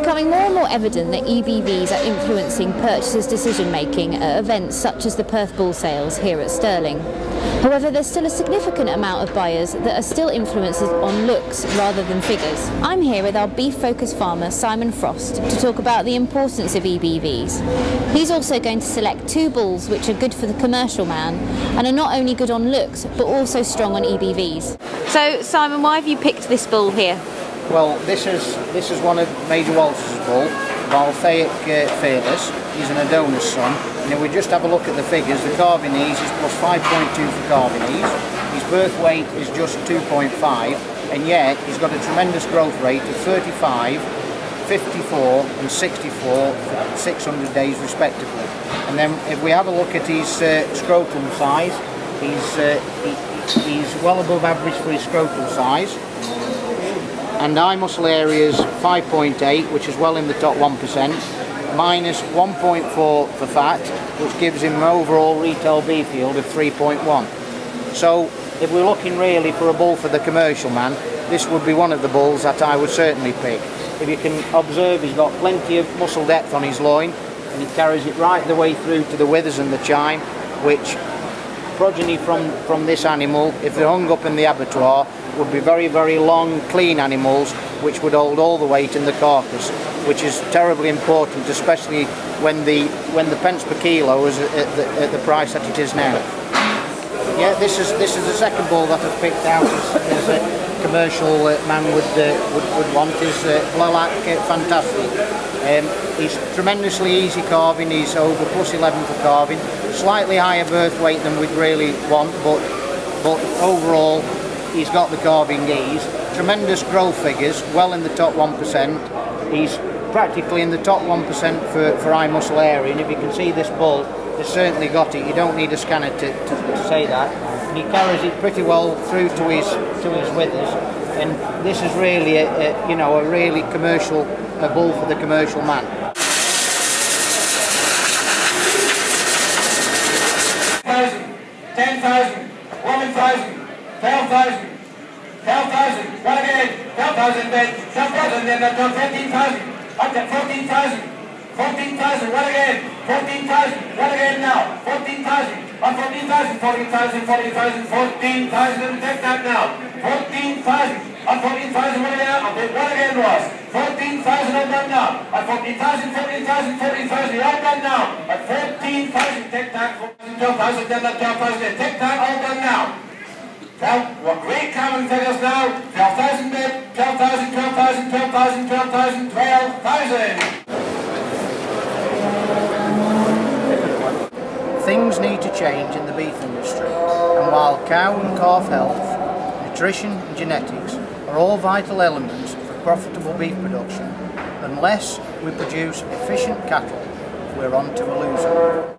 becoming more and more evident that EBVs are influencing purchasers' decision-making at events such as the Perth Bull Sales here at Stirling. However, there's still a significant amount of buyers that are still influenced on looks rather than figures. I'm here with our beef-focused farmer Simon Frost to talk about the importance of EBVs. He's also going to select 2 bulls which are good for the commercial man and are not only good on looks but also strong on EBVs. So Simon, why have you picked this bull here? Well, this is one of Major Walsh's bull, Balthaic Fearless. He's an Adonis son. And if we just have a look at the figures, the calving ease is plus 5.2 for calving ease. His birth weight is just 2.5, and yet he's got a tremendous growth rate of 35, 54 and 64 for 600 days respectively. And then if we have a look at his scrotum size, he's well above average for his scrotal size. And eye muscle area is 5.8, which is well in the top 1%, minus 1.4 for fat, which gives him an overall retail beef yield of 3.1. So if we're looking really for a bull for the commercial man, this would be one of the bulls that I would certainly pick. If you can observe, he's got plenty of muscle depth on his loin, and he carries it right the way through to the withers and the chine, which progeny from this animal, if they're hung up in the abattoir, would be very, very long, clean animals which would hold all the weight in the carcass, which is terribly important, especially when the pence per kilo is at the price that it is now. Yeah, this is the second bull that I've picked out as a commercial man would want, is Lilac Fantastic. He's tremendously easy calving. He's over plus 11 for calving, slightly higher birth weight than we'd really want, but overall he's got the calving ease. Tremendous growth figures, well in the top 1%. He's practically in the top 1% for eye muscle area, and if you can see this bull, he's certainly got it. You don't need a scanner to say that. And he carries it pretty well through to his withers, and this is really a really commercial bull for the commercial man. 10,000, 11,000, 12,000, 12,000, what again? 12,000 then, 12,000 then, that's 13,000, up to 14,000, 14,000, what again? 14,000, what again now? 14,000, on 14,000, 14,000, 14,000, 14,000, take that now, 14,000, on 14,000, what again was? 14,000, I'm done now, at 14,000, 14,000, 14,000, you're all done now, at 14,000, take that, 12,000, then that 12,000, take that, all done now. What great common figures now, 12,000 bid, 12,000, 12,000, 12,000, 12,000, 12,000. Things need to change in the beef industry, and while cow and calf health, nutrition and genetics are all vital elements for profitable beef production, unless we produce efficient cattle, we're on to a loser.